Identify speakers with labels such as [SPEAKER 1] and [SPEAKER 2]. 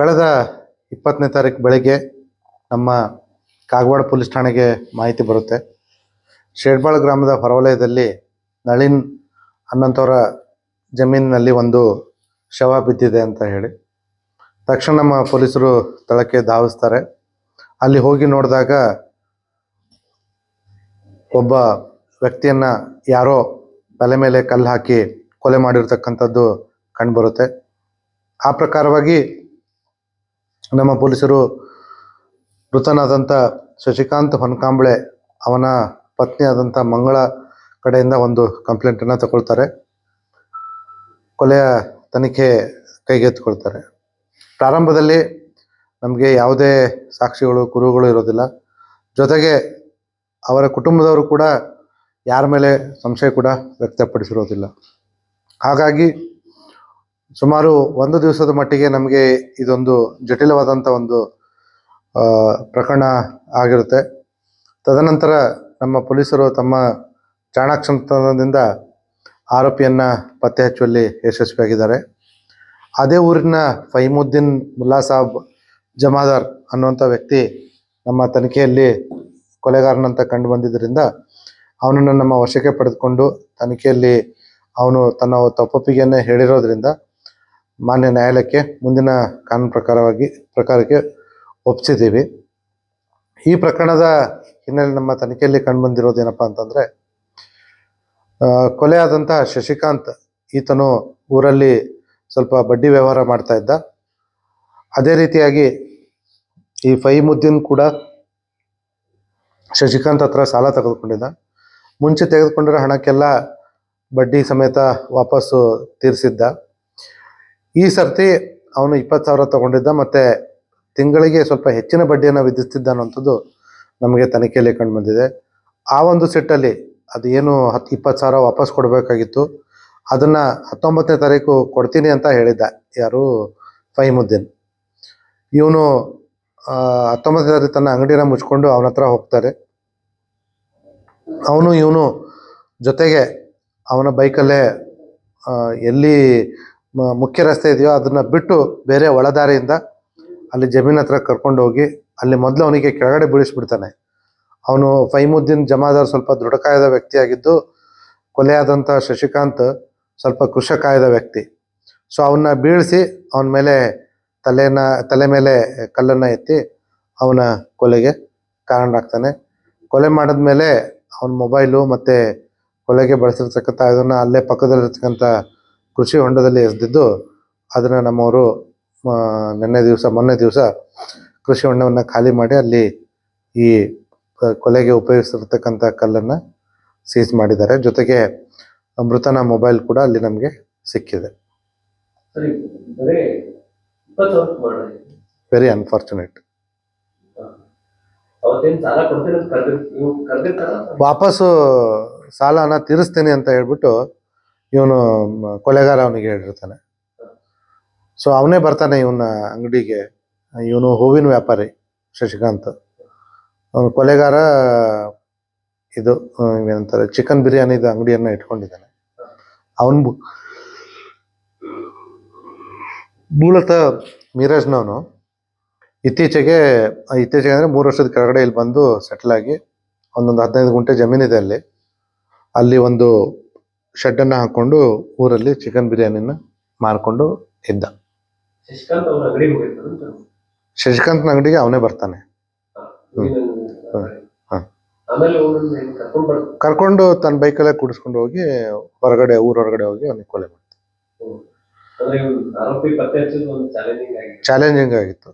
[SPEAKER 1] ಕಳೆದ 20ನೇ ತಾರೀಕು ಬೆಳಗ್ಗೆ ನಮ್ಮ ಕಾಗವಾಡ ಪೊಲೀಸ್ ಠಾಣೆಗೆ ಮಾಹಿತಿ ಬರುತ್ತೆ. ಶೇಡ್ಬಾಳ ಗ್ರಾಮದ ಹೊರವಲಯದಲ್ಲಿ ನಳಿನ್ ಅನ್ನೋಂಥವರ ಜಮೀನಿನಲ್ಲಿ ಒಂದು ಶವ ಬಿದ್ದಿದೆ ಅಂತ ಹೇಳಿ ತಕ್ಷಣ ನಮ್ಮ ಪೊಲೀಸರು ಸ್ಥಳಕ್ಕೆ ಧಾವಿಸ್ತಾರೆ. ಅಲ್ಲಿ ಹೋಗಿ ನೋಡಿದಾಗ ಒಬ್ಬ ವ್ಯಕ್ತಿಯನ್ನು ಯಾರೋ ತಲೆ ಮೇಲೆ ಕಲ್ಲು ಹಾಕಿ ಕೊಲೆ ಮಾಡಿರ್ತಕ್ಕಂಥದ್ದು ಕಂಡುಬರುತ್ತೆ. ಆ ಪ್ರಕಾರವಾಗಿ ನಮ್ಮ ಪೊಲೀಸರು ಮೃತನಾದಂಥ ಶಶಿಕಾಂತ್ ಹೊನ್ಕಾಂಬಳೆ ಅವನ ಪತ್ನಿ ಆದಂಥ ಮಂಗಳ ಕಡೆಯಿಂದ ಒಂದು ಕಂಪ್ಲೇಂಟನ್ನು ತಗೊಳ್ತಾರೆ. ಕೊಲೆಯ ತನಿಖೆ ಕೈಗೆತ್ತಿಕೊಳ್ತಾರೆ. ಪ್ರಾರಂಭದಲ್ಲಿ ನಮಗೆ ಯಾವುದೇ ಸಾಕ್ಷಿಗಳು ಕುರುಹುಗಳು ಇರೋದಿಲ್ಲ. ಜೊತೆಗೆ ಅವರ ಕುಟುಂಬದವರು ಕೂಡ ಯಾರ ಮೇಲೆ ಸಂಶಯ ಕೂಡ ವ್ಯಕ್ತಪಡಿಸಿರೋದಿಲ್ಲ. ಹಾಗಾಗಿ ಸುಮಾರು 1 ದಿವಸದ ಮಟ್ಟಿಗೆ ನಮಗೆ ಇದೊಂದು ಜಟಿಲವಾದಂಥ ಒಂದು ಪ್ರಕರಣ ಆಗಿರುತ್ತೆ. ತದನಂತರ ನಮ್ಮ ಪೊಲೀಸರು ತಮ್ಮ ಚಾಣಾಕ್ಷತನದಿಂದ ಆರೋಪಿಯನ್ನು ಪತ್ತೆ ಹಚ್ಚುವಲ್ಲಿ ಯಶಸ್ವಿಯಾಗಿದ್ದಾರೆ. ಅದೇ ಊರಿನ ಫೈಮುದ್ದೀನ್ ಮುಲ್ಲಾ ಸಾಬ್ ಜಮಾದಾರ್ ಅನ್ನುವಂಥ ವ್ಯಕ್ತಿ ನಮ್ಮ ತನಿಖೆಯಲ್ಲಿ ಕೊಲೆಗಾರನಂತ ಕಂಡು ಬಂದಿದ್ದರಿಂದ ಅವನನ್ನು ನಮ್ಮ ವಶಕ್ಕೆ ಪಡೆದುಕೊಂಡು ತನಿಖೆಯಲ್ಲಿ ಅವನು ತನ್ನ ತಪ್ಪೊಪ್ಪಿಗೆಯನ್ನು ಹೇಳಿರೋದ್ರಿಂದ ಮಾನ್ಯ ನ್ಯಾಯಾಲಯಕ್ಕೆ ಮುಂದಿನ ಕಾನೂನು ಪ್ರಕಾರಕ್ಕೆ ಒಪ್ಪಿಸಿದ್ದೀವಿ. ಈ ಪ್ರಕರಣದ ಹಿನ್ನೆಲೆ ನಮ್ಮ ತನಿಖೆಯಲ್ಲಿ ಕಂಡು ಬಂದಿರೋದೇನಪ್ಪ ಅಂತಂದರೆ, ಕೊಲೆಯಾದಂಥ ಶಶಿಕಾಂತ್ ಈತನು ಊರಲ್ಲಿ ಸ್ವಲ್ಪ ಬಡ್ಡಿ ವ್ಯವಹಾರ ಮಾಡ್ತಾ ಇದ್ದ. ಅದೇ ರೀತಿಯಾಗಿ ಈ ಫೈಮುದ್ದೀನ್ ಕೂಡ ಶಶಿಕಾಂತ್ ಹತ್ರ ಸಾಲ ತೆಗೆದುಕೊಂಡಿದ್ದ. ಮುಂಚೆ ತೆಗೆದುಕೊಂಡಿರೋ ಹಣಕ್ಕೆಲ್ಲ ಬಡ್ಡಿ ಸಮೇತ ವಾಪಸ್ಸು ತೀರಿಸಿದ್ದ. ಈ ಸರ್ತಿ ಅವನು 20,000 ತಗೊಂಡಿದ್ದ ಮತ್ತು ತಿಂಗಳಿಗೆ ಸ್ವಲ್ಪ ಹೆಚ್ಚಿನ ಬಡ್ಡಿಯನ್ನು ವಿಧಿಸ್ತಿದ್ದ ಅನ್ನೋಂಥದ್ದು ನಮಗೆ ತನಿಖೆಯಲ್ಲಿ ಕಂಡು ಬಂದಿದೆ. ಆ ಒಂದು ಸಿಟ್ಟಲ್ಲಿ ಅದು ಏನು 20,000 ವಾಪಸ್ ಕೊಡಬೇಕಾಗಿತ್ತು, ಅದನ್ನು 19ನೇ ತಾರೀಕು ಕೊಡ್ತೀನಿ ಅಂತ ಹೇಳಿದ್ದ ಯಾರು, ಫೈಮುದ್ದೀನ್. ಇವನು 19ನೇ ತಾರೀಕು ತನ್ನ ಅಂಗಡಿನ ಮುಚ್ಕೊಂಡು ಅವನ ಹತ್ರ ಹೋಗ್ತಾರೆ. ಇವನು ಜೊತೆಗೆ ಅವನ ಬೈಕಲ್ಲೇ ಎಲ್ಲಿ ಮುಖ್ಯ ರಸ್ತೆ ಇದೆಯೋ ಅದನ್ನು ಬಿಟ್ಟು ಬೇರೆ ಒಳದಾರಿಯಿಂದ ಅಲ್ಲಿ ಜಮೀನ್ ಹತ್ರ ಕರ್ಕೊಂಡು ಹೋಗಿ ಅಲ್ಲಿ ಮೊದಲು ಅವನಿಗೆ ಕೆಳಗಡೆ ಬೀಳಿಸ್ಬಿಡ್ತಾನೆ. ಅವನು ಫೈಮುದ್ದೀನ್ ಜಮಾದಾರ್ ಸ್ವಲ್ಪ ದೃಢಕಾಯದ ವ್ಯಕ್ತಿಯಾಗಿದ್ದು, ಕೊಲೆಯಾದಂಥ ಶಶಿಕಾಂತ್ ಸ್ವಲ್ಪ ಕೃಷಕಾಯದ ವ್ಯಕ್ತಿ. ಸೊ ಅವನ್ನ ಬೀಳಿಸಿ ಅವನ ಮೇಲೆ ತಲೆ ಮೇಲೆ ಕಲ್ಲನ್ನು ಎತ್ತಿ ಅವನ ಕೊಲೆಗೆ ಕಾರಣರಾಗ್ತಾನೆ. ಕೊಲೆ ಮಾಡಿದ್ಮೇಲೆ ಅವನ ಮೊಬೈಲು ಮತ್ತು ಕೊಲೆಗೆ ಬಳಸಿರ್ತಕ್ಕಂಥ ಇದನ್ನು ಅಲ್ಲೇ ಪಕ್ಕದಲ್ಲಿರ್ತಕ್ಕಂಥ ಕೃಷಿ ಹೊಂಡದಲ್ಲಿ ಎಸೆದಿದ್ದು, ಅದನ್ನು ನಮ್ಮವರು ಮೊನ್ನೆ ದಿವಸ ಕೃಷಿ ಹೊಂಡವನ್ನು ಖಾಲಿ ಮಾಡಿ ಅಲ್ಲಿ ಈ ಕೊಲೆಗೆ ಉಪಯೋಗಿಸಿರ್ತಕ್ಕಂಥ ಕಲ್ಲನ್ನು ಸೀಸ್ ಮಾಡಿದ್ದಾರೆ. ಜೊತೆಗೆ ಮೃತನ ಮೊಬೈಲ್ ಕೂಡ ಅಲ್ಲಿ ನಮಗೆ ಸಿಕ್ಕಿದೆ. Very unfortunate. ವಾಪಸ್ಸು ಸಾಲನ ತೀರಿಸ್ತೀನಿ ಅಂತ ಹೇಳ್ಬಿಟ್ಟು ಇವನು ಕೊಲೆಗಾರ ಅವನಿಗೆ ಹೇಳಿರ್ತಾನೆ. ಸೊ ಅವನೇ ಬರ್ತಾನೆ ಇವನ ಅಂಗಡಿಗೆ. ಇವನು ಹೂವಿನ ವ್ಯಾಪಾರಿ ಶಶಿಕಾಂತ್. ಕೊಲೆಗಾರ ಇದು ಏನಂತಾರೆ, ಚಿಕನ್ ಬಿರಿಯಾನಿದ ಅಂಗಡಿಯನ್ನು ಇಟ್ಕೊಂಡಿದ್ದಾನೆ. ಅವನು ಮೂಲತಃ ಮೀರಜ್ನವನು. ಇತ್ತೀಚೆಗೆ ಅಂದರೆ 3 ವರ್ಷದ ಕೆಳಗಡೆ ಇಲ್ಲಿ ಬಂದು ಸೆಟ್ಲ್ ಆಗಿ ಒಂದೊಂದು 15 ಗುಂಟೆ ಜಮೀನಿದೆ ಅಲ್ಲಿ ಒಂದು ಶೆಡ್ಡನ್ನು ಹಾಕ್ಕೊಂಡು ಊರಲ್ಲಿ ಚಿಕನ್ ಬಿರಿಯಾನಿನ ಮಾರ್ಕೊಂಡು ಇದ್ದ. ಶಶಿಕಾಂತ್ನ ಅಂಗಡಿಗೆ ಅವನೇ ಬರ್ತಾನೆ. ಕರ್ಕೊಂಡು ತನ್ನ ಬೈಕಲ್ಲೇ ಕೂಡಿಸ್ಕೊಂಡು ಹೋಗಿ ಊರ ಹೊರಗಡೆ ಹೋಗಿ ಅವನಿಗೆ ಕೊಲೆ ಮಾಡ್ತಾನೆ. ಚಾಲೆಂಜಿಂಗ್ ಆಗಿತ್ತು.